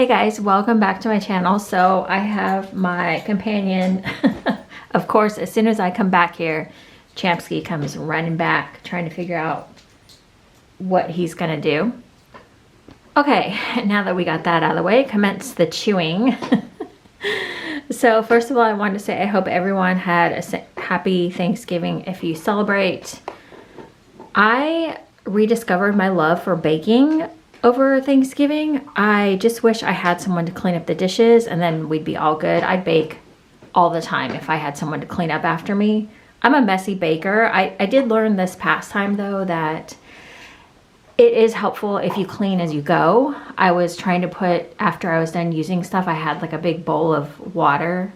Hey guys, welcome back to my channel. So I have my companion. Of course, as soon as I come back here, Champsky comes running back trying to figure out what he's gonna do. Okay, now that we got that out of the way, commence the chewing. So first of all, I wanted to say I hope everyone had a happy Thanksgiving if you celebrate. I rediscovered my love for baking over Thanksgiving. I just wish I had someone to clean up the dishes and then we'd be all good. I'd bake all the time if I had someone to clean up after me. I'm a messy baker. I did learn this past time though that it is helpful if you clean as you go. I was trying to put, after I was done using stuff, I had like a big bowl of water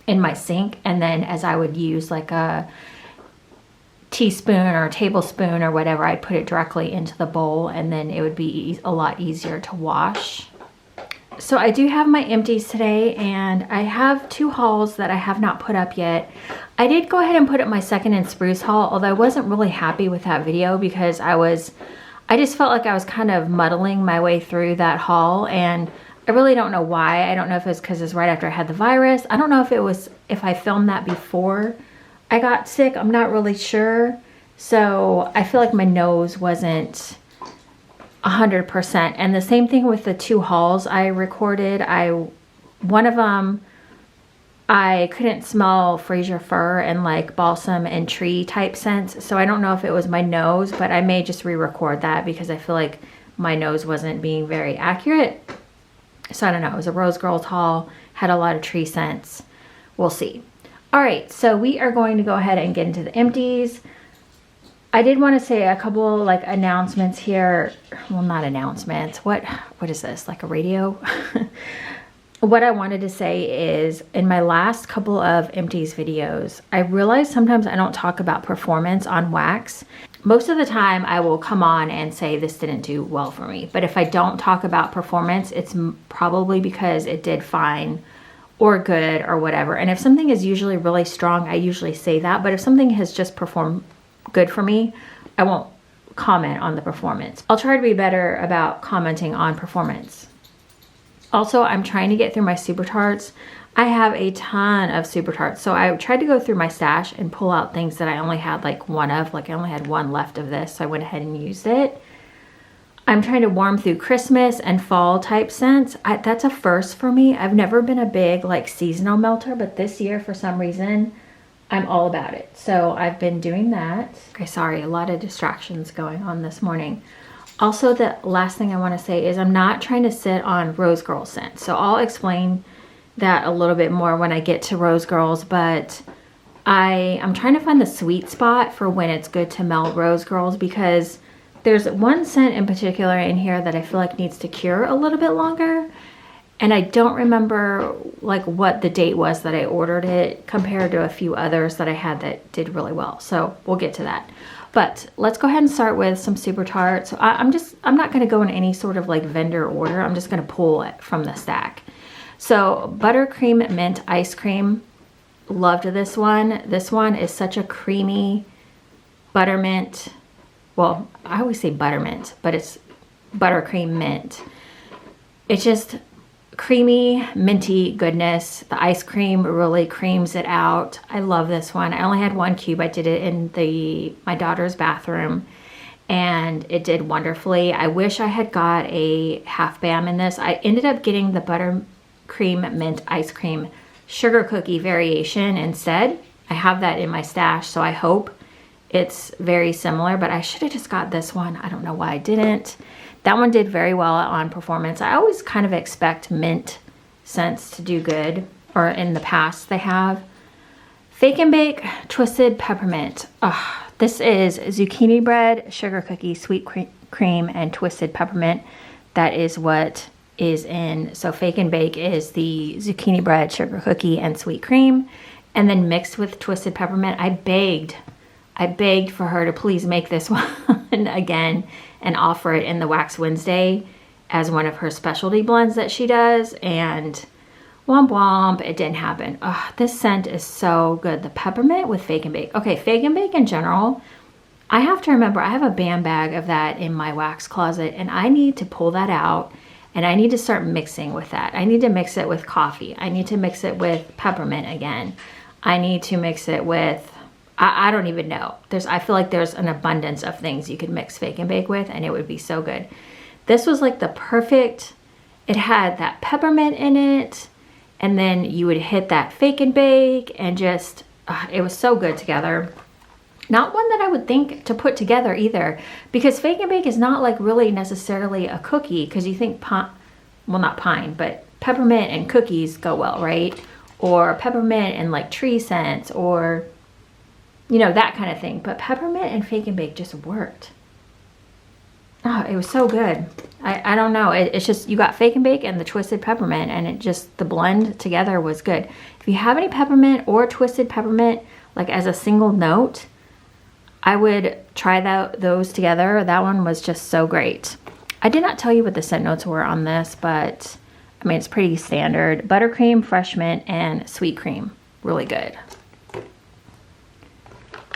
in my sink, and then as I would use like a teaspoon or a tablespoon or whatever, I'd put it directly into the bowl and then it would be a lot easier to wash. So I do have my empties today, and I have 2 hauls that I have not put up yet. I did go ahead and put up my second and spruce haul, although I wasn't really happy with that video because I just felt like I was kind of muddling my way through that haul, and I really don't know why. I don't know if it was because it's right after I had the virus. I don't know if I filmed that before I got sick. I'm not really sure. So I feel like my nose wasn't 100%. And the same thing with the 2 hauls I recorded. One of them, I couldn't smell Fraser fir and like balsam and tree type scents. So I don't know if it was my nose, but I may just re-record that because I feel like my nose wasn't being very accurate. So I don't know. It was a Rose Girls haul, had a lot of tree scents. We'll see. All right, so we are going to go ahead and get into the empties. I did want to say a couple like announcements here. Well, not announcements. What is this? Like a radio? What I wanted to say is in my last couple of empties videos, I realized sometimes I don't talk about performance on wax. Most of the time I will come on and say this didn't do well for me. But if I don't talk about performance, it's probably because it did fine or good or whatever. And if something is usually really strong, I usually say that. But if something has just performed good for me, I won't comment on the performance. I'll try to be better about commenting on performance. Also, I'm trying to get through my Super Tarts. I have a ton of Super Tarts. So I tried to go through my stash and pull out things that I only had like one of. Like I only had one left of this. So I went ahead and used it. I'm trying to warm through Christmas and fall type scents. That's a first for me. I've never been a big like seasonal melter, but this year for some reason, I'm all about it. So I've been doing that. Okay, sorry, a lot of distractions going on this morning. Also, the last thing I want to say is I'm not trying to sit on Rose Girls scents. So I'll explain that a little bit more when I get to Rose Girls, but I'm trying to find the sweet spot for when it's good to melt Rose Girls, because there's one scent in particular in here that I feel like needs to cure a little bit longer. And I don't remember like what the date was that I ordered it compared to a few others that I had that did really well. So we'll get to that. But let's go ahead and start with some Super Tarts. So I'm not going to go in any sort of like vendor order. I'm just going to pull it from the stack. So buttercream mint ice cream. Loved this one. This one is such a creamy buttermint. Well, I always say buttermint, but it's buttercream mint. It's just creamy, minty goodness. The ice cream really creams it out. I love this one. I only had 1 cube. I did it in my daughter's bathroom, and it did wonderfully. I wish I had got a half BAM in this. I ended up getting the buttercream mint ice cream sugar cookie variation instead. I have that in my stash, so I hope it's very similar, but I should have just got this one. I don't know why I didn't. That one did very well on performance. I always kind of expect mint scents to do good, or in the past they have. Fake and Bake Twisted Peppermint. This is zucchini bread, sugar cookie, sweet cream, and twisted peppermint. That is what is in. So Fake and Bake is the zucchini bread, sugar cookie, and sweet cream, and then mixed with twisted peppermint. I begged for her to please make this one again and offer it in the Wax Wednesday as one of her specialty blends that she does, and womp womp, it didn't happen. This scent is so good. The peppermint with Fake and Bake. Okay, Fake and Bake in general, I have to remember I have a BAM bag of that in my wax closet, and I need to pull that out And I need to start mixing with that. I need to mix it with coffee. I need to mix it with peppermint again. I need to mix it with, I don't even know. I feel like there's an abundance of things you could mix Fake and Bake with, and it would be so good. This was like the perfect, it had that peppermint in it, and then you would hit that Fake and Bake, and just, it was so good together. Not one that I would think to put together either, because Fake and Bake is not like really necessarily a cookie, because you think well, not pine, but peppermint and cookies go well, right? Or peppermint and like tree scents, or you know, that kind of thing. But peppermint and Fake and Bake just worked. Oh, it was so good. I don't know. It's just, you got Fake and Bake and the twisted peppermint, and it just, the blend together was good. If you have any peppermint or twisted peppermint, like as a single note, I would try those together. That one was just so great. I did not tell you what the scent notes were on this, but I mean, it's pretty standard. Buttercream, fresh mint, and sweet cream. Really good.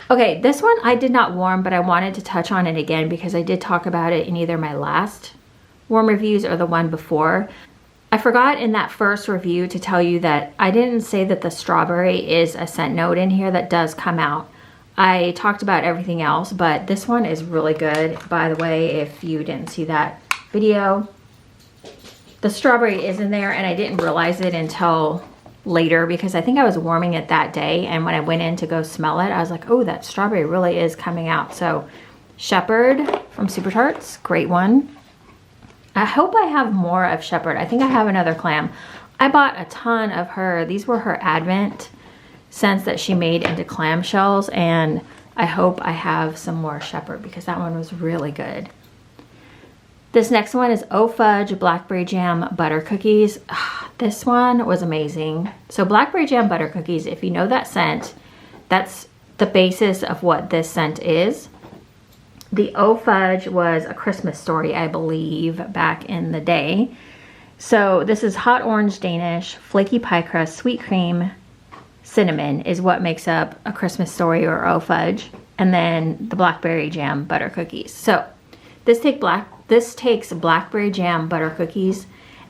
Okay, this one I did not warm, but I wanted to touch on it again because I did talk about it in either my last warm reviews or the one before. I forgot in that first review to tell you that I didn't say that the strawberry is a scent note in here that does come out. I talked about everything else, but this one is really good. By the way, if you didn't see that video, the strawberry is in there, and I didn't realize it until later because I think I was warming it that day, and when I went in to go smell it, I was like, oh, that strawberry really is coming out. So Shepherd from Super Tarts, great one. I hope I have more of Shepherd. I think I have another clam. I bought a ton of her. These were her Advent scents that she made into clamshells, and I hope I have some more Shepherd because that one was really good. This next one is Oh Fudge Blackberry Jam Butter Cookies. This one was amazing. So Blackberry Jam Butter Cookies, if you know that scent, that's the basis of what this scent is. The Oh Fudge was A Christmas Story, I believe, back in the day. So this is hot orange Danish, flaky pie crust, sweet cream, cinnamon is what makes up A Christmas Story or Oh Fudge. And then the Blackberry Jam Butter Cookies. So this takes blackberry jam butter cookies,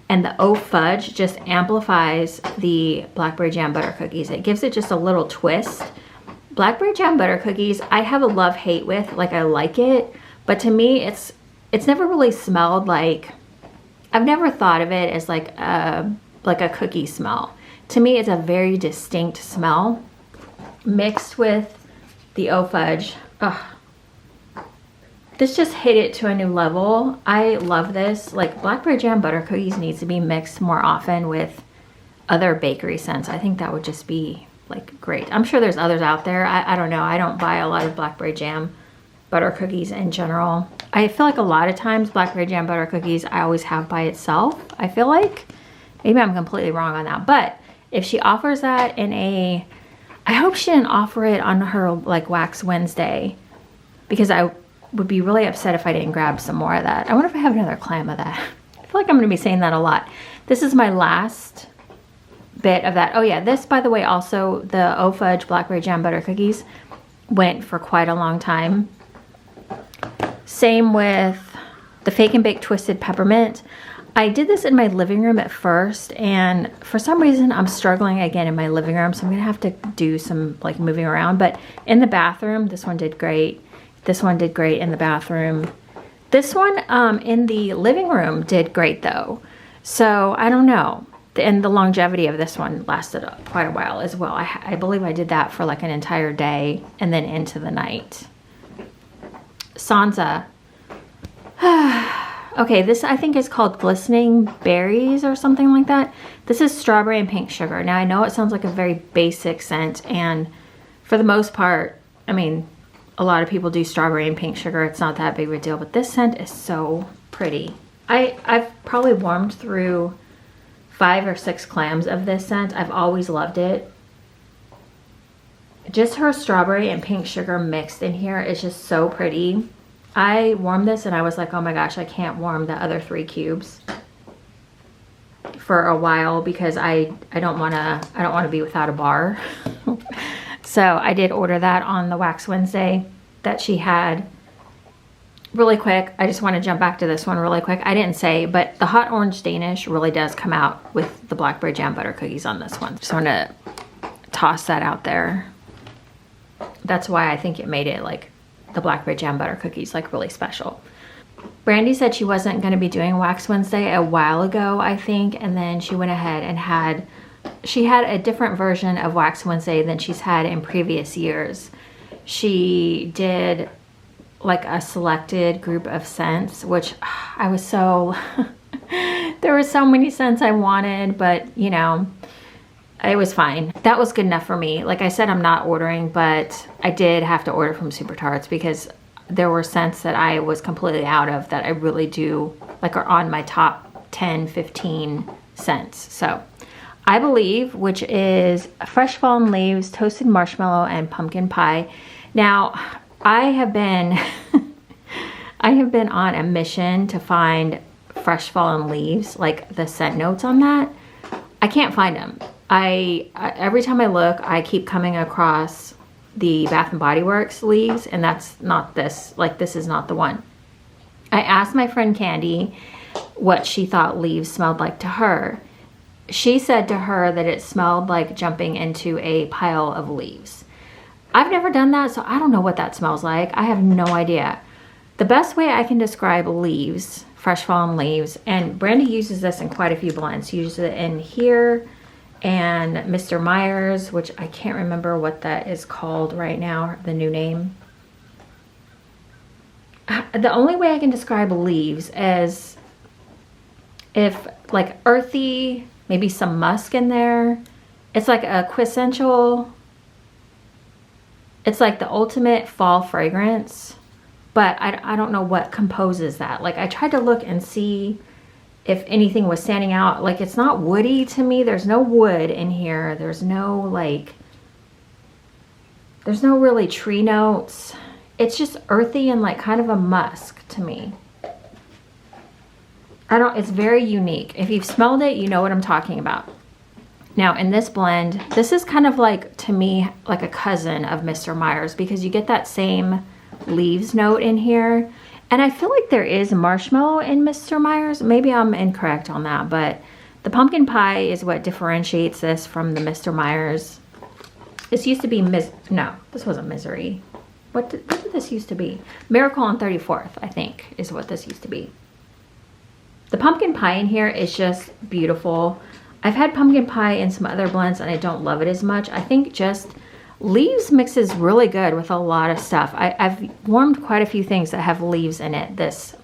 and the Oh Fudge just amplifies the blackberry jam butter cookies. It gives it just a little twist. Blackberry jam butter cookies, I have a love-hate with. Like, I like it, but to me, it's never really smelled like, I've never thought of it as like a cookie smell. To me, it's a very distinct smell mixed with the Oh Fudge. Ugh. This just hit it to a new level. I love this. Like, blackberry jam butter cookies needs to be mixed more often with other bakery scents. I think that would just be like great. I'm sure there's others out there. I don't know. I don't buy a lot of blackberry jam butter cookies in general. I feel like a lot of times blackberry jam butter cookies I always have by itself. I feel like maybe I'm completely wrong on that, but if she offers that in I hope she didn't offer it on her like Wax Wednesday, because I would be really upset if I didn't grab some more of that. I wonder if I have another clam of that. I feel like I'm going to be saying that a lot. This is my last bit of that. Oh yeah, this, by the way, also the Oh Fudge Blackberry Jam Butter Cookies went for quite a long time. Same with the Fake and Bake Twisted Peppermint. I did this in my living room at first, and for some reason I'm struggling again in my living room, so I'm gonna have to do some like moving around. But in the bathroom, this one did great. This one did great in the bathroom. This one in the living room did great though. So I don't know. And the longevity of this one lasted quite a while as well. I believe I did that for like an entire day and then into the night. Sansa. Okay, this I think is called Glistening Berries or something like that. This is strawberry and pink sugar. Now I know it sounds like a very basic scent, and for the most part, I mean, a lot of people do strawberry and pink sugar. It's not that big of a deal, but this scent is so pretty. I've probably warmed through 5 or 6 clams of this scent. I've always loved it. Just her strawberry and pink sugar mixed in here is just so pretty. I warmed this and I was like, oh my gosh, I can't warm the other 3 cubes for a while because I don't want to be without a bar. So I did order that on the Wax Wednesday that she had. Really quick, I just want to jump back to this one really quick. I didn't say, but the hot orange Danish really does come out with the blackberry jam butter cookies on this one. Just want to toss that out there. That's why I think it made it like the blackberry jam butter cookies like really special. Brandy said she wasn't going to be doing Wax Wednesday a while ago, I think, and then she went ahead and had a different version of Wax Wednesday than she's had in previous years. She did like a selected group of scents, which I was so there were so many scents I wanted, but you know, it was fine. That was good enough for me. Like I said, I'm not ordering, but I did have to order from Super Tarts because there were scents that I was completely out of that I really do like are on my top 10, 15 scents. So I Believe, which is fresh fallen leaves, toasted marshmallow, and pumpkin pie. Now, I have been on a mission to find fresh fallen leaves, like the scent notes on that. I can't find them. Every time I look, I keep coming across the Bath and Body Works leaves, and that's not this. Like, this is not the one. I asked my friend Candy what she thought leaves smelled like to her. She said to her that it smelled like jumping into a pile of leaves. I've never done that, so I don't know what that smells like. I have no idea. The best way I can describe leaves, fresh fallen leaves, and Brandy uses this in quite a few blends. She uses it in here and Mr. Myers, which I can't remember what that is called right now, the new name. The only way I can describe leaves is if like earthy, maybe some musk in there. It's like a quintessential, it's like the ultimate fall fragrance, but I don't know what composes that. Like I tried to look and see if anything was standing out. Like it's not woody to me. There's no wood in here. There's no really tree notes. It's just earthy and like kind of a musk to me. It's very unique. If you've smelled it, you know what I'm talking about. Now in this blend, this is kind of like, to me, like a cousin of Mr. Myers because you get that same leaves note in here. And I feel like there is marshmallow in Mr. Myers. Maybe I'm incorrect on that, but the pumpkin pie is what differentiates this from the Mr. Myers. This used to be, no, this wasn't Misery. What did this used to be? Miracle on 34th, I think, is what this used to be. The pumpkin pie in here is just beautiful. I've had pumpkin pie in some other blends and I don't love it as much. I think just leaves mixes really good with a lot of stuff. I've warmed quite a few things that have leaves in it this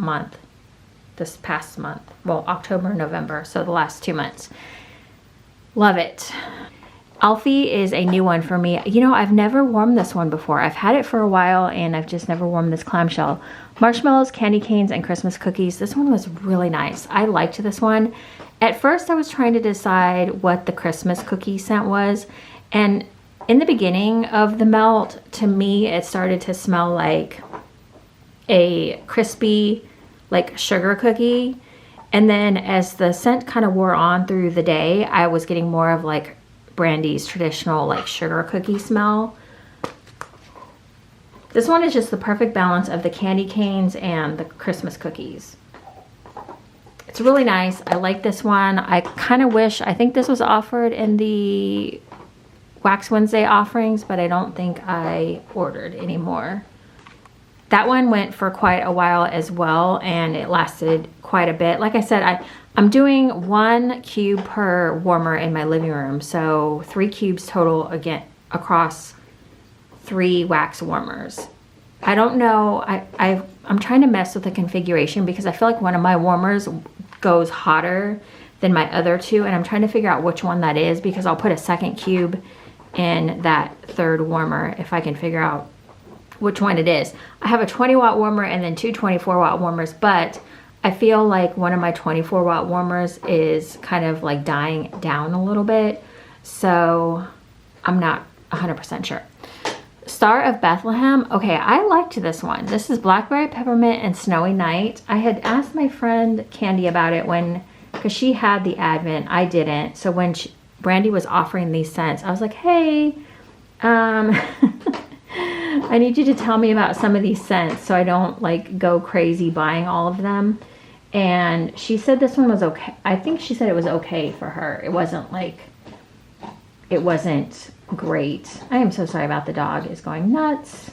past month. Well, October, November, so the last 2 months. Love it. Alfie is a new one for me. You know, I've never warmed this one before. I've had it for a while and I've just never warmed this clamshell. Marshmallows, candy canes, and Christmas cookies. This one was really nice. I liked this one. At first, I was trying to decide what the Christmas cookie scent was. And in the beginning of the melt, to me, it started to smell like a crispy, like sugar cookie. And then as the scent kind of wore on through the day, I was getting more of like Brandy's traditional like sugar cookie smell. This one is just the perfect balance of the candy canes and the Christmas cookies. It's really nice. I like this one. I kind of wish, I think this was offered in the Wax Wednesday offerings, but I don't think I ordered anymore. That one went for quite a while as well, and it lasted quite a bit. Like I said, I'm doing 1 cube per warmer in my living room, so 3 cubes total again across 3 wax warmers. I don't know, I'm trying to mess with the configuration because I feel like one of my warmers goes hotter than my other 2, and I'm trying to figure out which one that is because I'll put a 2nd cube in that 3rd warmer if I can figure out which one it is. I have a 20 watt warmer and then 2 24 watt warmers, but I feel like one of my 24 watt warmers is kind of like dying down a little bit, so I'm not 100% sure. Star of Bethlehem. Okay, I liked this one. This is Blackberry Peppermint and Snowy Night. I had asked my friend Candy about it because she had the Advent. I didn't. So when Brandy was offering these scents, I was like, hey, I need you to tell me about some of these scents so I don't like go crazy buying all of them. And she said this one was okay. I think she said it was okay for her. It wasn't like, it wasn't great. I am so sorry about the dog is going nuts.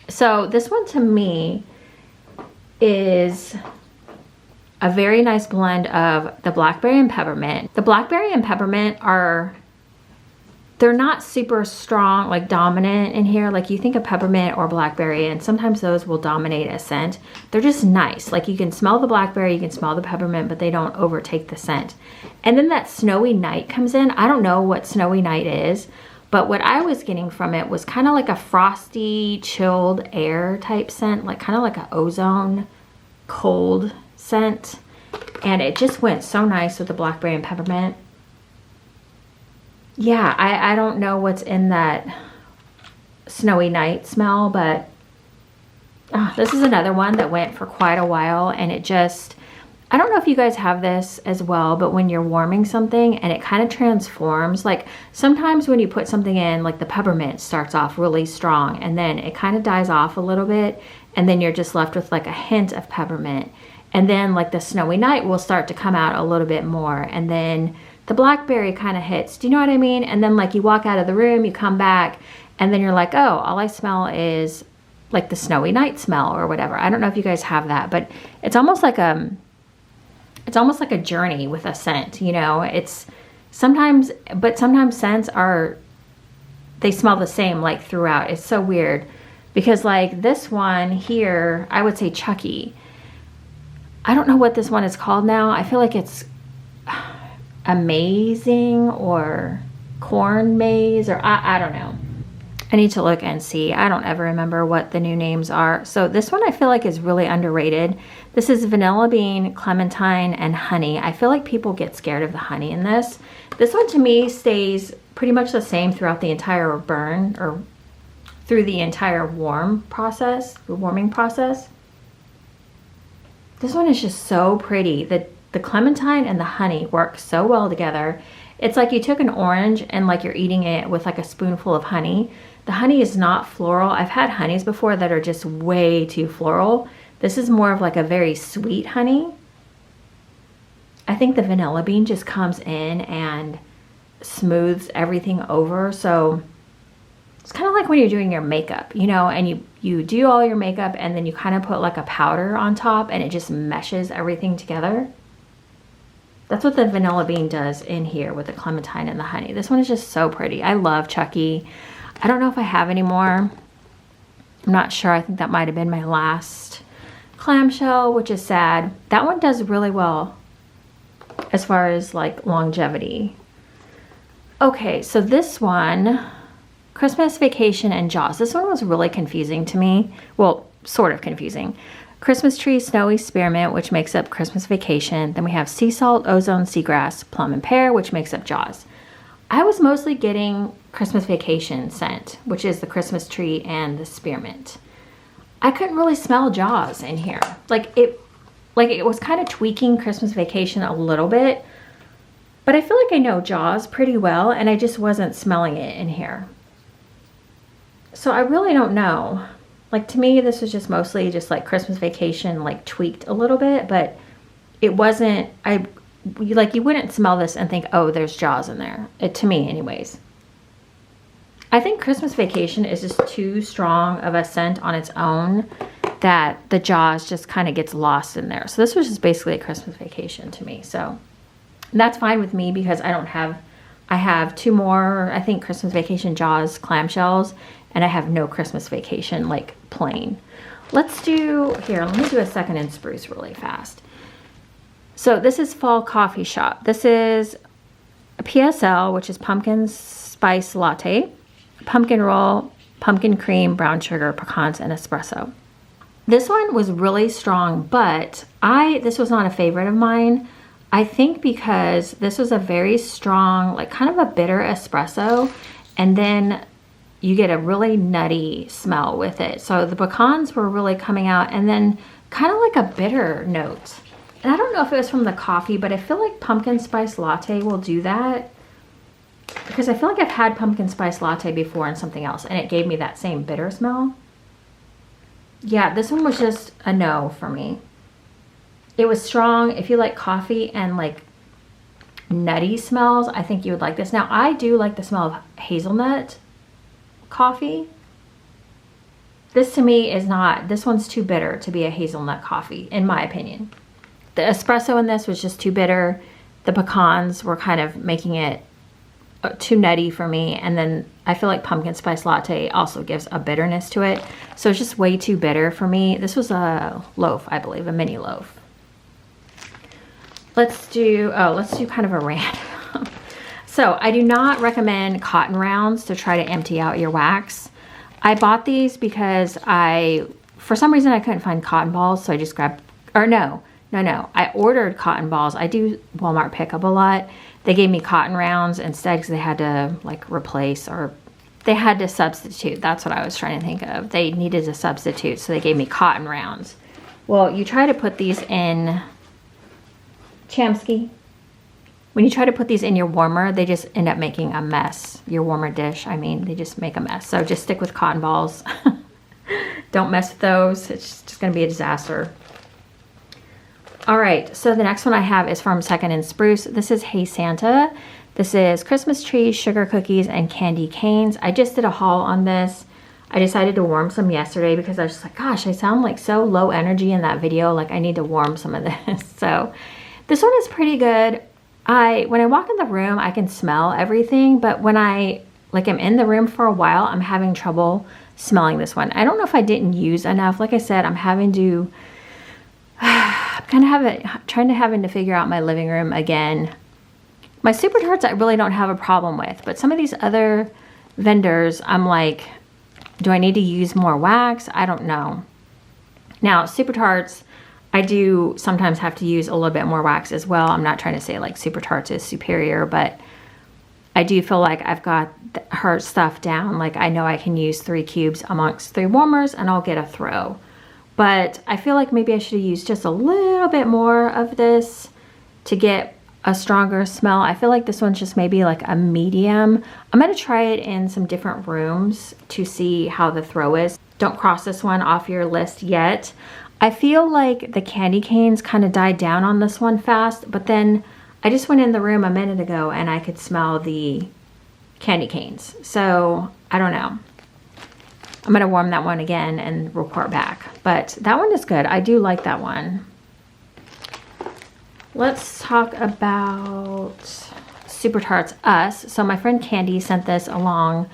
So this one to me is a very nice blend of the blackberry and peppermint. The blackberry and peppermint are, they're not super strong, like dominant in here. Like you think of peppermint or blackberry, and sometimes those will dominate a scent. They're just nice. Like you can smell the blackberry, you can smell the peppermint, but they don't overtake the scent. And then that snowy night comes in. I don't know what snowy night is, but what I was getting from it was kind of like a frosty, chilled air type scent, like kind of like an ozone cold scent. And it just went so nice with the blackberry and peppermint. Yeah, I don't know what's in that snowy night smell, but this is another one that went for quite a while, and it just, I don't know if you guys have this as well, but when you're warming something and it kind of transforms, like sometimes when you put something in, like the peppermint starts off really strong and then it kind of dies off a little bit, and then you're just left with like a hint of peppermint. And then like the snowy night will start to come out a little bit more, and then the blackberry kind of hits. Do you know what I mean? And then like you walk out of the room, you come back, and then you're like, oh, all I smell is like the snowy night smell or whatever. I don't know if you guys have that, but it's almost like a journey with a scent, you know? It's sometimes scents are, they smell the same like throughout. It's so weird because like this one here, I would say Chucky. I don't know what this one is called now. I feel like it's Amazing or Corn Maze, or I don't know. I need to look and see. I don't ever remember what the new names are. So this one I feel like is really underrated. This is vanilla bean, clementine, and honey. I feel like people get scared of the honey in this. This one to me stays pretty much the same throughout the entire burn, or through the entire warming process. This one is just so pretty. The clementine and the honey work so well together. It's like you took an orange and like you're eating it with like a spoonful of honey. The honey is not floral. I've had honeys before that are just way too floral. This is more of like a very sweet honey. I think the vanilla bean just comes in and smooths everything over. So it's kind of like when you're doing your makeup, you know, and you do all your makeup and then you kind of put like a powder on top and it just meshes everything together. That's what the vanilla bean does in here with the clementine and the honey. This one is just so pretty. I love Chucky. I don't know if I have any more. I'm not sure. I think that might have been my last clamshell, which is sad. That one does really well as far as like longevity. Okay, so this one, Christmas Vacation and Jaws. This one was really confusing to me. Well, sort of confusing. Christmas Tree, Snowy Spearmint, which makes up Christmas Vacation. Then we have Sea Salt, Ozone, Seagrass, Plum and Pear, which makes up Jaws. I was mostly getting Christmas Vacation scent, which is the Christmas Tree and the Spearmint. I couldn't really smell Jaws in here. Like it was kind of tweaking Christmas Vacation a little bit, but I feel like I know Jaws pretty well and I just wasn't smelling it in here. So I really don't know. Like to me, this was just mostly just like Christmas Vacation, like tweaked a little bit, but it wasn't, you wouldn't smell this and think, oh, there's Jaws in there. To me anyways. I think Christmas Vacation is just too strong of a scent on its own that the Jaws just kind of gets lost in there. So this was just basically a Christmas Vacation to me. So that's fine with me because I have two more, I think, Christmas Vacation Jaws clamshells, and I have no Christmas Vacation, like plain. Let me do a second in spruce really fast. So this is Fall Coffee Shop. This is a PSL, which is pumpkin spice latte, pumpkin roll, pumpkin cream, brown sugar, pecans, and espresso. This one was really strong, but this was not a favorite of mine. I think because this was a very strong, like kind of a bitter espresso, and then you get a really nutty smell with it. So the pecans were really coming out, and then kind of like a bitter note. And I don't know if it was from the coffee, but I feel like pumpkin spice latte will do that. because I feel like I've had pumpkin spice latte before and something else, and it gave me that same bitter smell. Yeah, this one was just a no for me. It was strong. If you like coffee and like nutty smells, I think you would like this. Now, I do like the smell of hazelnut coffee. This to me is not, this one's too bitter to be a hazelnut coffee, in my opinion. The espresso in this was just too bitter. The pecans were kind of making it too nutty for me. And then I feel like pumpkin spice latte also gives a bitterness to it. So it's just way too bitter for me. This was a loaf, I believe, a mini loaf. Let's do kind of a rant. So I do not recommend cotton rounds to try to empty out your wax. I bought these because for some reason I couldn't find cotton balls. So I just grabbed, or no. I ordered cotton balls. I do Walmart pickup a lot. They gave me cotton rounds instead because they had to like replace, or they had to substitute. That's what I was trying to think of. They needed to substitute, so they gave me cotton rounds. Well, you try to put these in, Scentsy, when you try to put these in your warmer, they just end up making a mess. Your warmer dish, I mean, they just make a mess. So just stick with cotton balls. Don't mess with those. It's just going to be a disaster. All right, so the next one I have is from Second & Spruce. This is Hey Santa. This is Christmas trees, sugar cookies, and candy canes. I just did a haul on this. I decided to warm some yesterday because I was just like, gosh, I sound like so low energy in that video. Like I need to warm some of this. So this one is pretty good. When I walk in the room, I can smell everything, but when I'm in the room for a while, I'm having trouble smelling this one. I don't know if I didn't use enough. Like I said, I'm having to, having to figure out my living room again. My Super Tarts I really don't have a problem with, but some of these other vendors, I'm like, do I need to use more wax? I don't know. Now, Super Tarts, I do sometimes have to use a little bit more wax as well. I'm not trying to say like Super Tarts is superior, but I do feel like I've got her stuff down. Like I know I can use 3 cubes amongst 3 warmers and I'll get a throw. But I feel like maybe I should have used just a little bit more of this to get a stronger smell. I feel like this one's just maybe like a medium. I'm going to try it in some different rooms to see how the throw is. Don't cross this one off your list yet. I feel like the candy canes kind of died down on this one fast, but then I just went in the room a minute ago and I could smell the candy canes. So I don't know. I'm going to warm that one again and report back. But that one is good. I do like that one. Let's talk about Super Tarts Us. So my friend Candy sent this along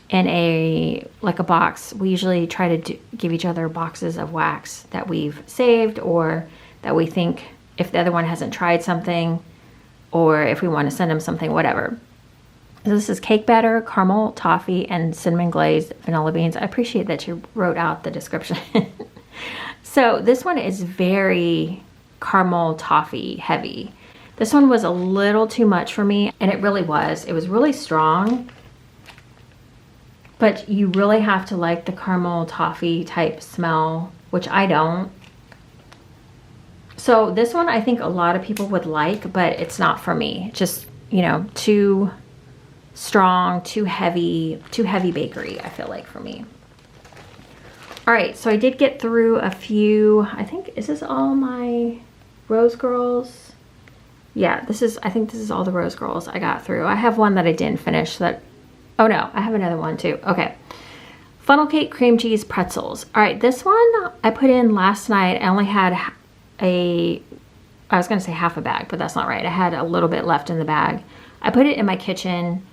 in a box. We usually try to give each other boxes of wax that we've saved, or that we think if the other one hasn't tried something, or if we want to send them something, whatever. So this is cake batter, caramel, toffee, and cinnamon glazed vanilla beans. I appreciate that you wrote out the description. So this one is very caramel toffee heavy. This one was a little too much for me, and it really was. It was really strong, but you really have to like the caramel toffee type smell, which I don't. So this one I think a lot of people would like, but it's not for me. Just, you know, too strong, too heavy bakery, I feel like, for me. All right, so I did get through a few. I think, is this all my Rose Girls? Yeah, I think this is all the Rose Girls I got through. I have one that I didn't finish oh no, I have another one too. Okay. Funnel cake cream cheese pretzels. All right, this one I put in last night. I only had I was gonna say half a bag, but that's not right. I had a little bit left in the bag. I put it in my kitchen,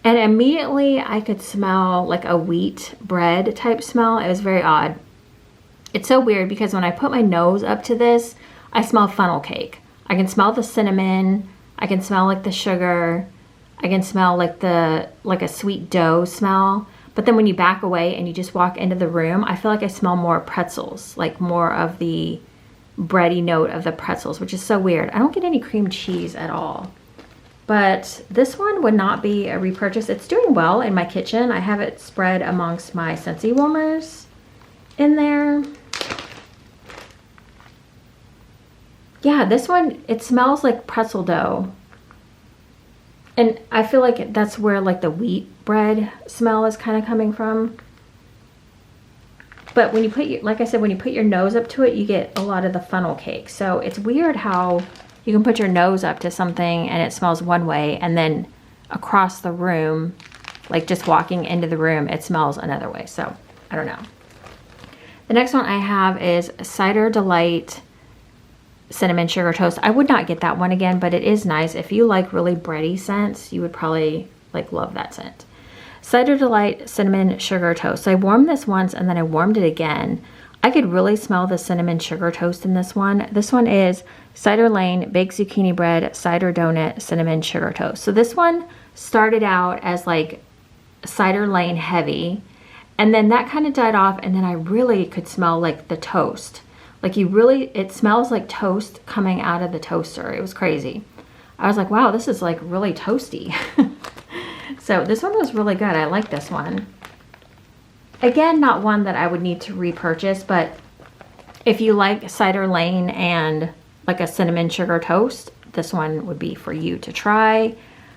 and immediately I could smell like a wheat bread type smell. It was very odd. It's so weird because when I put my nose up to this, I smell funnel cake. I can smell the cinnamon. I can smell like the sugar. I can smell like a sweet dough smell. But then when you back away and you just walk into the room, I feel like I smell more pretzels, like more of the bready note of the pretzels, which is so weird. I don't get any cream cheese at all. But this one would not be a repurchase. It's doing well in my kitchen. I have it spread amongst my Scentsy warmers in there. Yeah, this one, it smells like pretzel dough. And I feel like that's where like the wheat bread smell is kind of coming from. But when you put your, like I said, when you put your nose up to it, you get a lot of the funnel cake. So it's weird how you can put your nose up to something and it smells one way, and then across the room, like just walking into the room, it smells another way. So I don't know. The next one I have is Cider Delight Cinnamon Sugar Toast. I would not get that one again, but it is nice. If you like really bready scents, you would probably like love that scent. Cider Delight Cinnamon Sugar Toast. So I warmed this once and then I warmed it again. I could really smell the cinnamon sugar toast in this one. This one is Cider Lane Baked Zucchini Bread Cider Donut Cinnamon Sugar Toast. So this one started out as like Cider Lane heavy, and then that kind of died off, and then I really could smell like the toast. Like it smells like toast coming out of the toaster. It was crazy. I was like, wow, this is like really toasty. So this one was really good. I like this one. Again, not one that I would need to repurchase, but if you like Cider Lane and like a cinnamon sugar toast, this one would be for you to try.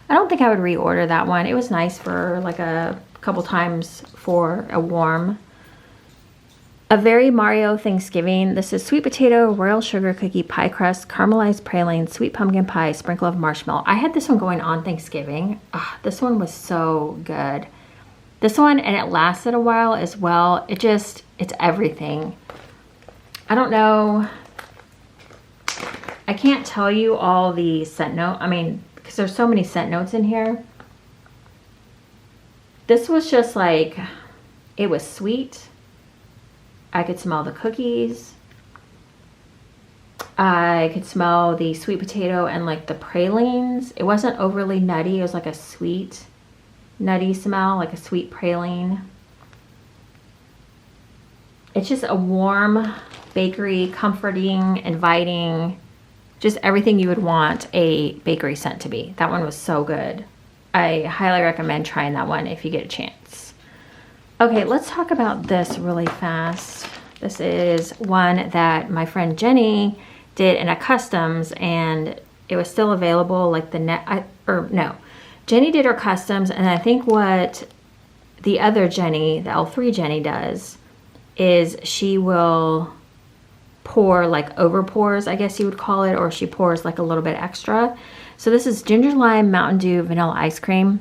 I don't think I would reorder that one. It was nice for like a couple times for a warm. A Very Mario Thanksgiving. This is sweet potato, royal sugar cookie pie crust, caramelized praline, sweet pumpkin pie, sprinkle of marshmallow. I had this one going on Thanksgiving. This one was so good. This one, and it lasted a while as well. It's everything. I don't know. I can't tell you all the scent note. I mean, because there's so many scent notes in here. This was just like, it was sweet. I could smell the cookies. I could smell the sweet potato and like the pralines. It wasn't overly nutty. It was like a sweet, nutty smell, like a sweet praline. It's just a warm, bakery, comforting, inviting, just everything you would want a bakery scent to be. That one was so good. I highly recommend trying that one if you get a chance. Okay, let's talk about this really fast. This is one that my friend Jenny did in a customs, and it was still available like Jenny did her customs, and I think what the other Jenny, the L3 Jenny does is she will pour like over pours, I guess you would call it, or she pours like a little bit extra. So this is ginger lime Mountain Dew vanilla ice cream.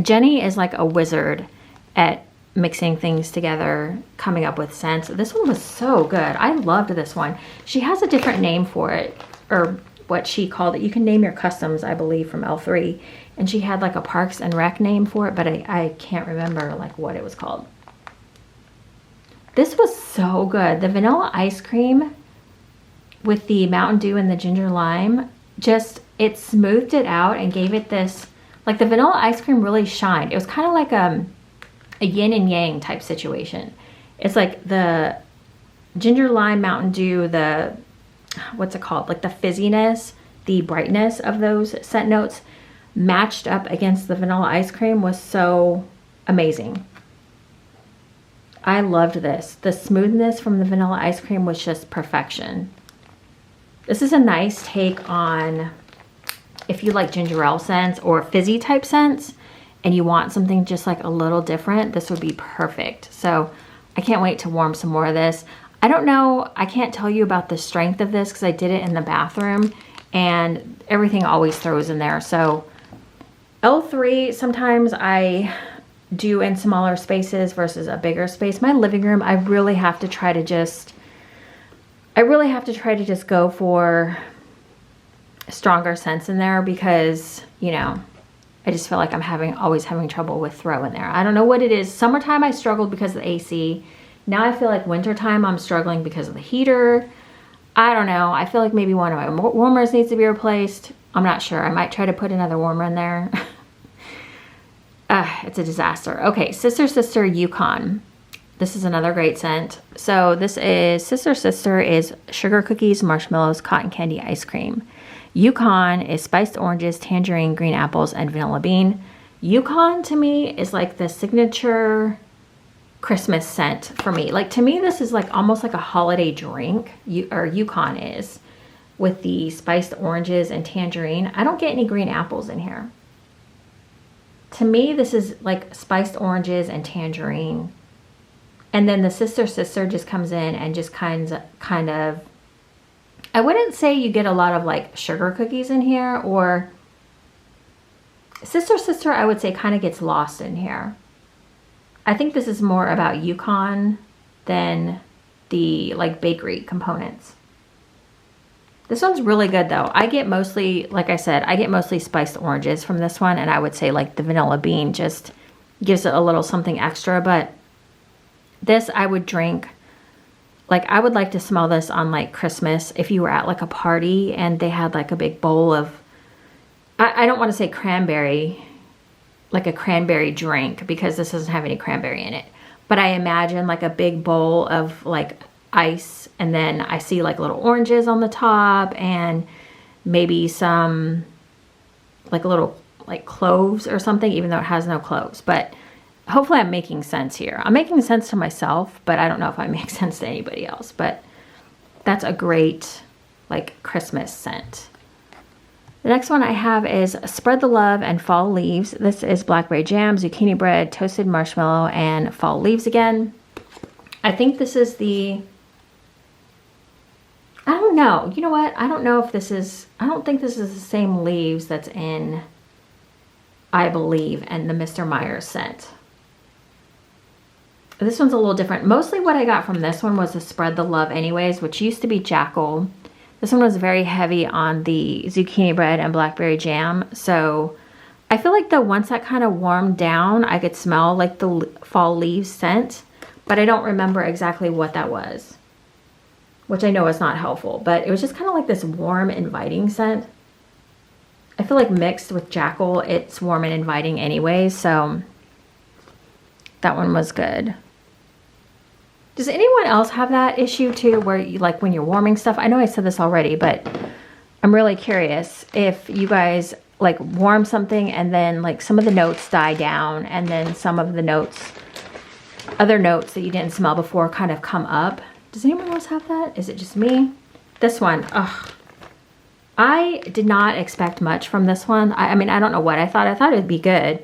Jenny is like a wizard at mixing things together, coming up with scents. This one was so good. I loved this one. She has a different name for it, or what she called it. You can name your customs, I believe, from L3. And she had like a Parks and Rec name for it, but I can't remember like what it was called. This was so good. The vanilla ice cream with the Mountain Dew and the ginger lime, just, it smoothed it out and gave it this, like the vanilla ice cream really shined. It was kind of like a yin and yang type situation. It's like the ginger lime Mountain Dew, the, what's it called? Like the fizziness, the brightness of those scent notes matched up against the vanilla ice cream was so amazing. I loved this. The smoothness from the vanilla ice cream was just perfection. This is a nice take on if you like ginger ale scents or fizzy type scents and you want something just like a little different, this would be perfect. So I can't wait to warm some more of this. I don't know, I can't tell you about the strength of this because I did it in the bathroom and everything always throws in there. So L3, sometimes I do in smaller spaces versus a bigger space. My living room, I really have to try to just go for stronger scents in there because, you know, I just feel like I'm always having trouble with throw in there. I don't know what it is. Summertime I struggled because of the AC. Now I feel like wintertime I'm struggling because of the heater. I don't know. I feel like maybe one of my warmers needs to be replaced. I'm not sure. I might try to put another warmer in there. It's a disaster. Okay, Sister Sister Yukon. This is another great scent. So this is Sister Sister is sugar cookies, marshmallows, cotton candy, ice cream. Yukon is spiced oranges, tangerine, green apples, and vanilla bean. Yukon to me is like the signature Christmas scent for me. Like to me, this is like almost like a holiday drink, Yukon is, with the spiced oranges and tangerine. I don't get any green apples in here. To me, this is like spiced oranges and tangerine. And then the Sister just comes in and just kind of, I wouldn't say you get a lot of like sugar cookies in here, or Sister I would say kind of gets lost in here. I think this is more about Yukon than the like bakery components. This one's really good though. I get mostly, like I said, I get mostly spiced oranges from this one, and I would say like the vanilla bean just gives it a little something extra, but this I would drink, like I would like to smell this on like Christmas if you were at like a party and they had like a big bowl of, I don't want to say cranberry, like a cranberry drink, because this doesn't have any cranberry in it. But I imagine like a big bowl of like ice, and then I see like little oranges on the top and maybe some like little like cloves or something, even though it has no cloves. But hopefully I'm making sense here. I'm making sense to myself, but I don't know if I make sense to anybody else. But that's a great like Christmas scent. The next one I have is Spread the Love and Fall Leaves. This is blackberry jam, zucchini bread, toasted marshmallow, and fall leaves again. I think this is the, I don't know. You know what? I don't know if this is, I don't think this is the same leaves that's in, I Believe, and the Mr. Myers scent. This one's a little different. Mostly what I got from this one was the Spread the Love anyways, which used to be Jackal. This one was very heavy on the zucchini bread and blackberry jam. So I feel like once that kind of warmed down, I could smell like the fall leaves scent, but I don't remember exactly what that was, which I know is not helpful, but it was just kind of like this warm, inviting scent. I feel like mixed with Jackal, it's warm and inviting anyway. So that one was good. Does anyone else have that issue too, where you like when you're warming stuff? I know I said this already, but I'm really curious if you guys like warm something and then like some of the notes die down, and then some of the notes, other notes that you didn't smell before kind of come up. Does anyone else have that? Is it just me? This one, ugh. I did not expect much from this one. I mean, I don't know what I thought. I thought it'd be good.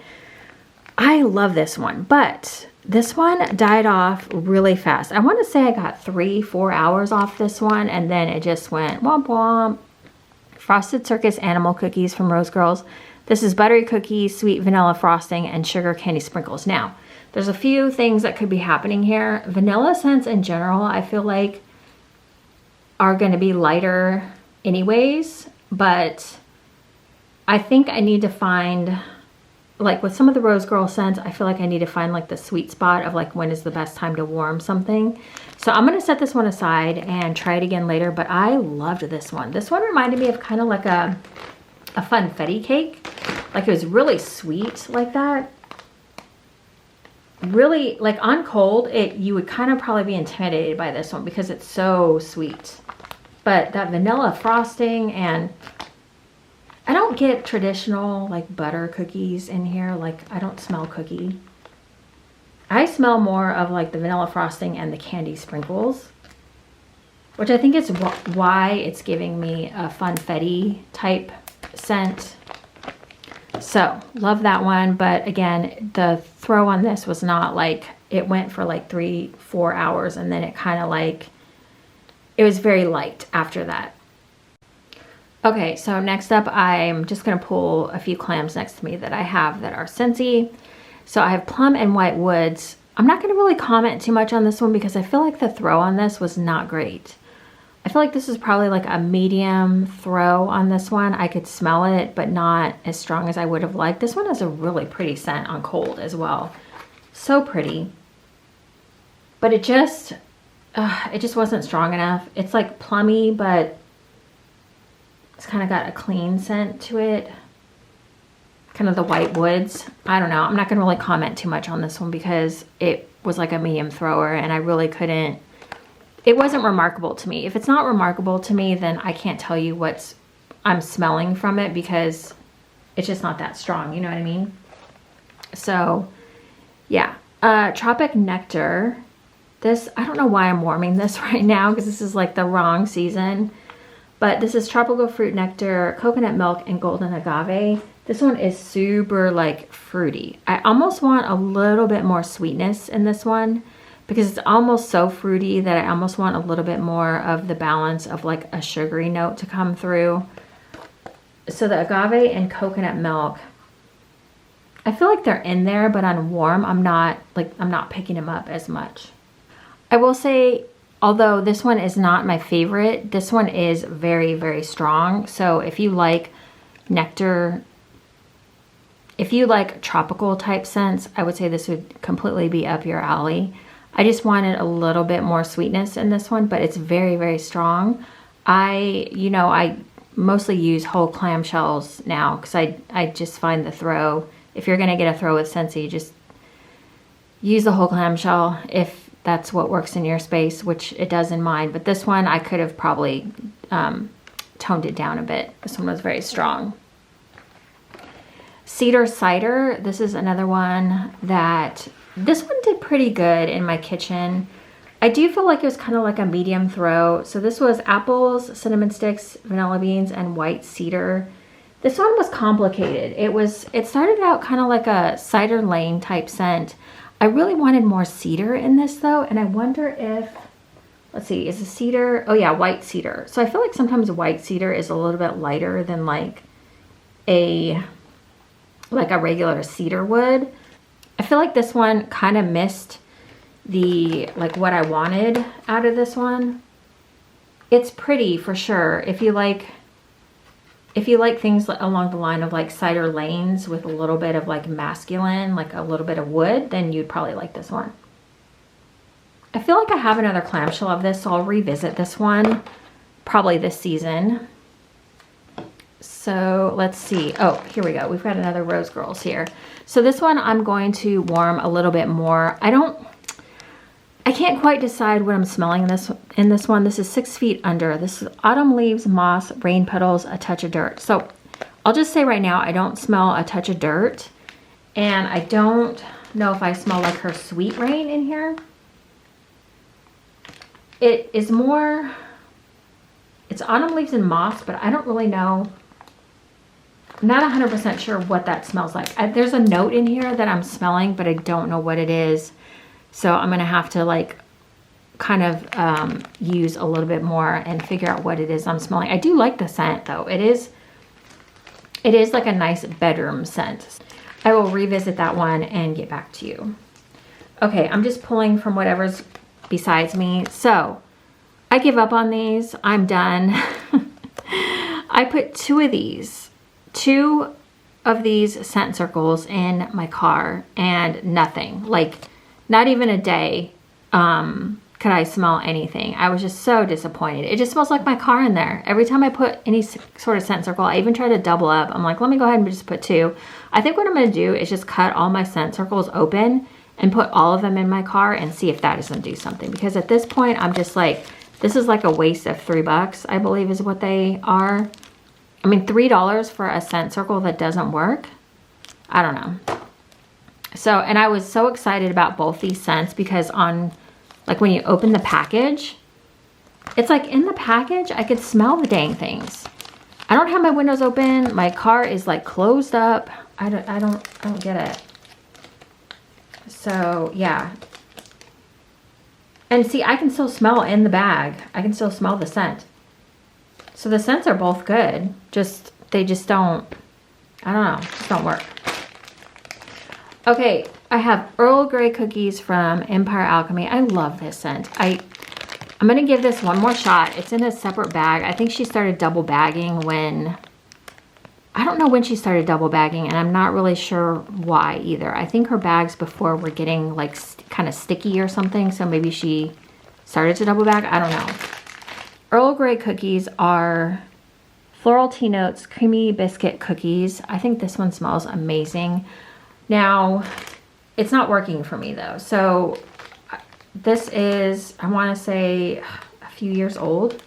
I love this one, but this one died off really fast. I want to say I got 3-4 hours off this one, and then it just went womp womp. Frosted Circus Animal Cookies from Rose Girls. This is buttery cookies, sweet vanilla frosting, and sugar candy sprinkles. Now, there's a few things that could be happening here. Vanilla scents in general, I feel like, are going to be lighter anyways, but I think I need to find, like with some of the Rose Girl scents, I feel like I need to find like the sweet spot of like when is the best time to warm something. So I'm going to set this one aside and try it again later, but I loved this one. This one reminded me of kind of like a funfetti cake. Like it was really sweet like that. Really, like on cold, you would kind of probably be intimidated by this one because it's so sweet. But that vanilla frosting, and I don't get traditional like butter cookies in here. Like I don't smell cookie. I smell more of like the vanilla frosting and the candy sprinkles, which I think is why it's giving me a funfetti type scent. So love that one. But again, the throw on this was not like, it went for like 3-4 hours, and then it kind of like, it was very light after that. Okay, so next up, I'm just going to pull a few clams next to me that I have that are Scentsy. So I have Plum and White Woods. I'm not going to really comment too much on this one because I feel like the throw on this was not great. I feel like this is probably like a medium throw on this one. I could smell it, but not as strong as I would have liked. This one has a really pretty scent on cold as well. So pretty. But it just wasn't strong enough. It's like plummy, but it's kind of got a clean scent to it. Kind of the White Woods. I don't know. I'm not going to really comment too much on this one because it was like a medium thrower and I really couldn't. It wasn't remarkable to me. If it's not remarkable to me, then I can't tell you what I'm smelling from it because it's just not that strong. You know what I mean? So, yeah. Tropic Nectar. This, I don't know why I'm warming this right now because this is like the wrong season. But this is tropical fruit nectar, coconut milk, and golden agave. This one is super like fruity. I almost want a little bit more sweetness in this one because it's almost so fruity that I almost want a little bit more of the balance of like a sugary note to come through. So the agave and coconut milk, I feel like they're in there, but on warm, I'm not picking them up as much. I will say, although this one is not my favorite, this one is very, very strong. So if you like nectar, if you like tropical type scents, I would say this would completely be up your alley. I just wanted a little bit more sweetness in this one, but it's very, very strong. I mostly use whole clamshells now because I just find the throw, if you're gonna get a throw with Scentsy, just use the whole clamshell if that's what works in your space, which it does in mine. But this one, I could have probably toned it down a bit. This one was very strong. Cedar cider, this is another one that, this one did pretty good in my kitchen. I do feel like it was kind of like a medium throw. So this was apples, cinnamon sticks, vanilla beans, and white cedar. This one was complicated. It started out kind of like a cider lane type scent. I really wanted more cedar in this though, and I wonder if, let's see, is the cedar, oh yeah, white cedar. So I feel like sometimes white cedar is a little bit lighter than like a regular cedar wood. I feel like this one kind of missed the, like what I wanted out of this one. It's pretty for sure. If you like things along the line of like cider lanes with a little bit of like masculine, like a little bit of wood, then you'd probably like this one. I feel like I have another clamshell of this, so I'll revisit this one probably this season. So let's see. Oh, here we go. We've got another Rose Girls here. So this one I'm going to warm a little bit more. I can't quite decide what I'm smelling in this one. This is 6 feet under. This is autumn leaves, moss, rain petals, a touch of dirt. So I'll just say right now, I don't smell a touch of dirt. And I don't know if I smell like her sweet rain in here. It is more, it's autumn leaves and moss, but I don't really know. I'm not 100% sure what that smells like. There's a note in here that I'm smelling, but I don't know what it is. So I'm going to have to like kind of use a little bit more and figure out what it is I'm smelling. I do like the scent though. It is like a nice bedroom scent. I will revisit that one and get back to you. Okay, I'm just pulling from whatever's besides me. So I give up on these. I'm done. I put two of these scent circles in my car and nothing, like not even a day could I smell anything. I was just so disappointed. It just smells like my car in there. Every time I put any sort of scent circle, I even try to double up. I'm like, let me go ahead and just put 2. I think what I'm going to do is just cut all my scent circles open and put all of them in my car and see if that doesn't do something. Because at this point, I'm just like, this is like a waste of $3, I believe is what they are. I mean, $3 for a scent circle that doesn't work. I don't know. So, and I was so excited about both these scents because on, like when you open the package, it's like in the package, I could smell the dang things. I don't have my windows open. My car is like closed up. I don't get it. So yeah. And see, I can still smell in the bag. I can still smell the scent. So the scents are both good. They just don't, I don't know, just don't work. Okay, I have Earl Grey cookies from Empire Alchemy. I love this scent. I'm going to give this one more shot. It's in a separate bag. I think she started double bagging I don't know when she started double bagging, and I'm not really sure why either. I think her bags before were getting like kind of sticky or something, so maybe she started to double bag. I don't know. Earl Grey cookies are floral tea notes, creamy biscuit cookies. I think this one smells amazing. Now, it's not working for me though. So this is, I want to say a few years old.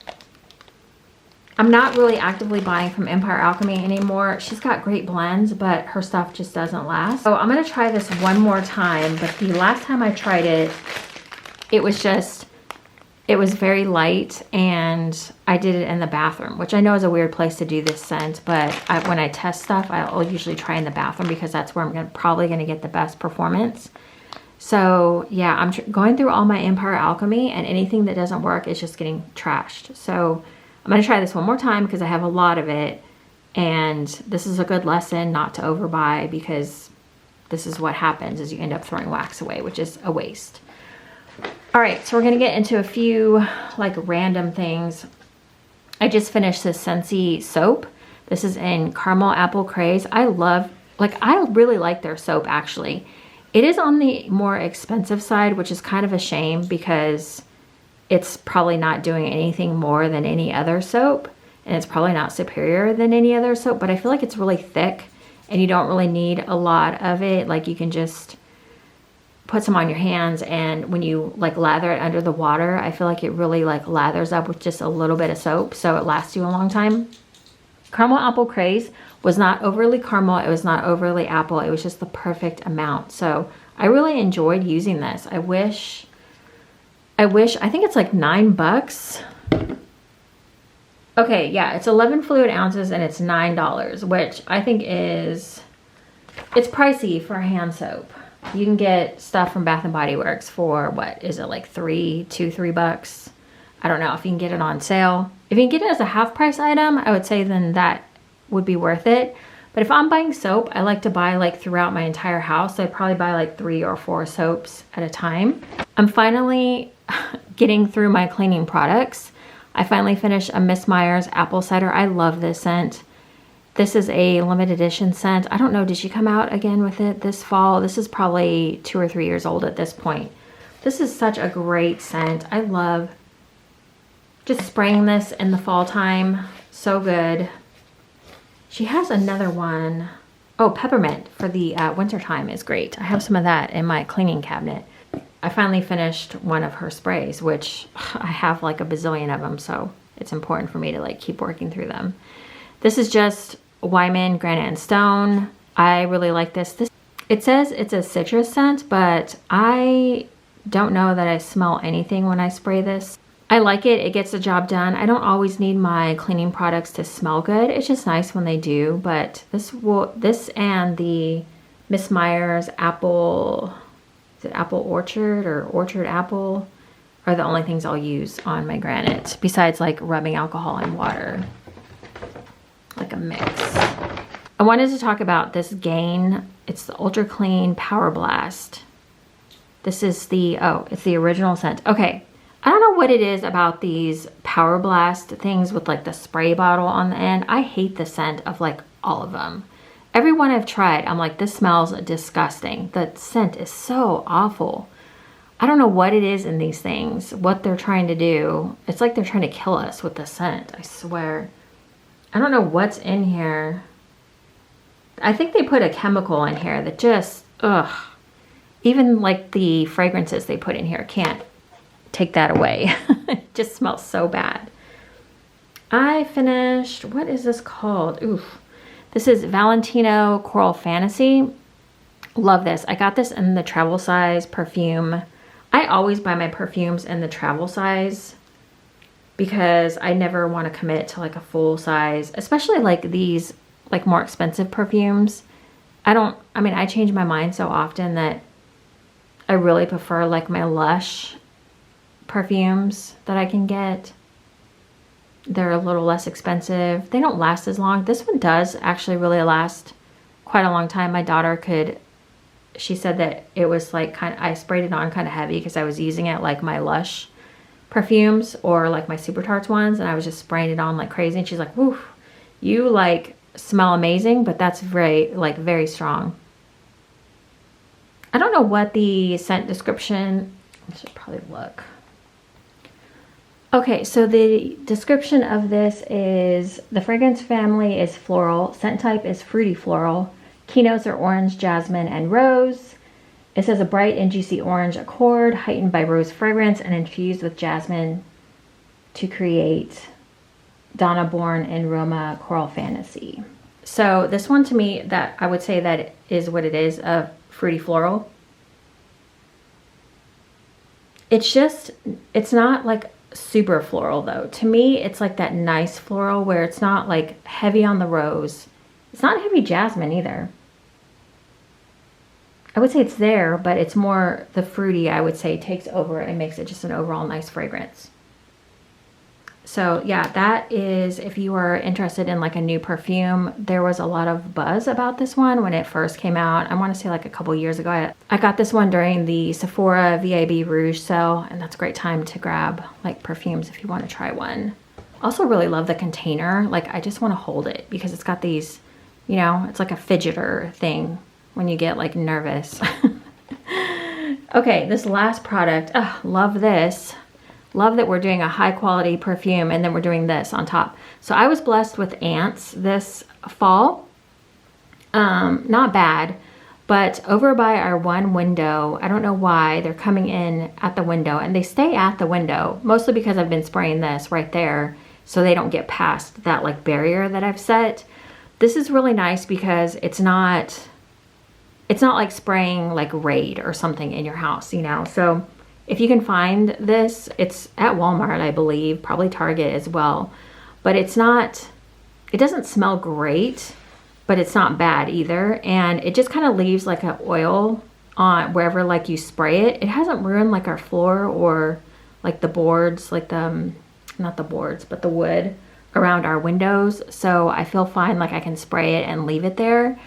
I'm not really actively buying from Empire Alchemy anymore. She's got great blends, but her stuff just doesn't last. So I'm going to try this one more time. But the last time I tried it, it It was very light, and I did it in the bathroom, which I know is a weird place to do this scent, but when I test stuff, I'll usually try in the bathroom because that's where I'm probably going to get the best performance. So yeah, I'm going through all my Empire Alchemy, and anything that doesn't work is just getting trashed. So I'm going to try this one more time because I have a lot of it, and this is a good lesson not to overbuy, because this is what happens is you end up throwing wax away, which is a waste. All right, so we're gonna get into a few like random things. I just finished this Scentsy soap. This is in Caramel Apple Craze. I really like their soap actually. It is on the more expensive side, which is kind of a shame because it's probably not doing anything more than any other soap, and it's probably not superior than any other soap, but I feel like it's really thick and you don't really need a lot of it. Like you can just put some on your hands, and when you like lather it under the water, I feel like it really like lathers up with just a little bit of soap, so it lasts you a long time. Caramel Apple Craze was not overly caramel, it was not overly apple, it was just the perfect amount. So I really enjoyed using this. I think it's like $9. Okay, yeah, it's 11 fluid ounces and it's $9, which I think it's pricey for a hand soap. You can get stuff from Bath & Body Works for, what is it, like $3 bucks? I don't know if you can get it on sale. If you can get it as a half price item, I would say then that would be worth it. But if I'm buying soap, I like to buy like throughout my entire house. So I'd probably buy like 3 or 4 soaps at a time. I'm finally getting through my cleaning products. I finally finished a Miss Meyer's Apple Cider. I love this scent. This is a limited edition scent. I don't know, did she come out again with it this fall? This is probably 2 or 3 years old at this point. This is such a great scent. I love just spraying this in the fall time. So good. She has another one. Oh, peppermint for the winter time is great. I have some of that in my cleaning cabinet. I finally finished one of her sprays, which I have like a bazillion of them, so it's important for me to like keep working through them. This is just Wyman Granite and Stone. I really like this. It says it's a citrus scent, but I don't know that I smell anything when I spray this. I like it. It gets the job done. I don't always need my cleaning products to smell good. It's just nice when they do, but this and the Miss Meyer's Apple, is it Apple Orchard or Orchard Apple, are the only things I'll use on my granite besides like rubbing alcohol and water. Like a mix. I wanted to talk about this Gain. It's the Ultra Clean Power Blast. This is it's the original scent. Okay, I don't know what it is about these Power Blast things with like the spray bottle on the end. I hate the scent of like all of them. Every one I've tried, I'm like, this smells disgusting. The scent is so awful. I don't know what it is in these things, what they're trying to do. It's like they're trying to kill us with the scent, I swear. I don't know what's in here. I think they put a chemical in here that just, ugh. Even like the fragrances they put in here can't take that away. It just smells so bad. I finished, what is this called? Oof. This is Valentino Coral Fantasy. Love this. I got this in the travel size perfume. I always buy my perfumes in the travel size because I never want to commit to like a full size, especially like these like more expensive perfumes. I change my mind so often that I really prefer like my Lush perfumes that I can get. They're a little less expensive. They don't last as long. This one does actually really last quite a long time. My daughter she said that it was like I sprayed it on kind of heavy because I was using it like my Lush perfumes or like my Super Tarts ones, and I was just spraying it on like crazy, and she's like, "Woof, you like smell amazing, but that's very strong." I don't know what the scent description, I should probably look. Okay, so the description of this is the fragrance family is floral, scent type is fruity floral, keynotes are orange, jasmine, and rose. It says a bright and juicy orange accord, heightened by rose fragrance and infused with jasmine to create Donna Born and Roma Coral Fantasy. So this one to me, that I would say that is what it is, of fruity floral. It's not like super floral though. To me, it's like that nice floral where it's not like heavy on the rose. It's not heavy jasmine either. I would say it's there, but it's more the fruity, I would say, takes over and makes it just an overall nice fragrance. So yeah, that is, if you are interested in like a new perfume, there was a lot of buzz about this one when it first came out. I want to say like a couple years ago. I got this one during the Sephora VIB Rouge sale, and that's a great time to grab like perfumes if you want to try one. Also really love the container. Like I just want to hold it because it's got these, you know, it's like a fidgeter thing when you get like nervous. Okay, this last product, love this. Love that we're doing a high quality perfume and then we're doing this on top. So I was blessed with ants this fall. Not bad, but over by our one window, I don't know why they're coming in at the window, and they stay at the window, mostly because I've been spraying this right there so they don't get past that like barrier that I've set. This is really nice because it's not like spraying like Raid or something in your house, you know? So if you can find this, it's at Walmart, I believe, probably Target as well. But it doesn't smell great, but it's not bad either. And it just kind of leaves like an oil on wherever like you spray it. It hasn't ruined like our floor or like the boards, like not the boards, but the wood around our windows. So I feel fine, like I can spray it and leave it there.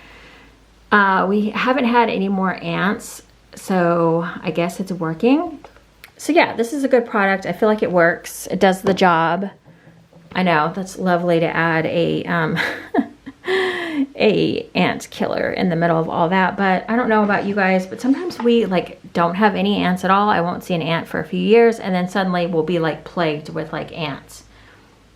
We haven't had any more ants, so I guess it's working. So yeah, this is a good product. I feel like it works. It does the job. I know, that's lovely to add a ant killer in the middle of all that, but I don't know about you guys, but sometimes we like don't have any ants at all. I won't see an ant for a few years, and then suddenly we'll be like plagued with like ants.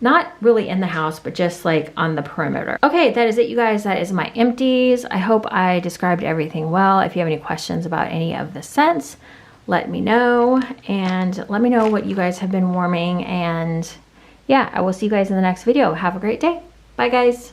Not really in the house, but just like on the perimeter. Okay, that is it, you guys. That is my empties. I hope I described everything well. If you have any questions about any of the scents, let me know, and let me know what you guys have been warming. And yeah, I will see you guys in the next video. Have a great day. Bye, guys.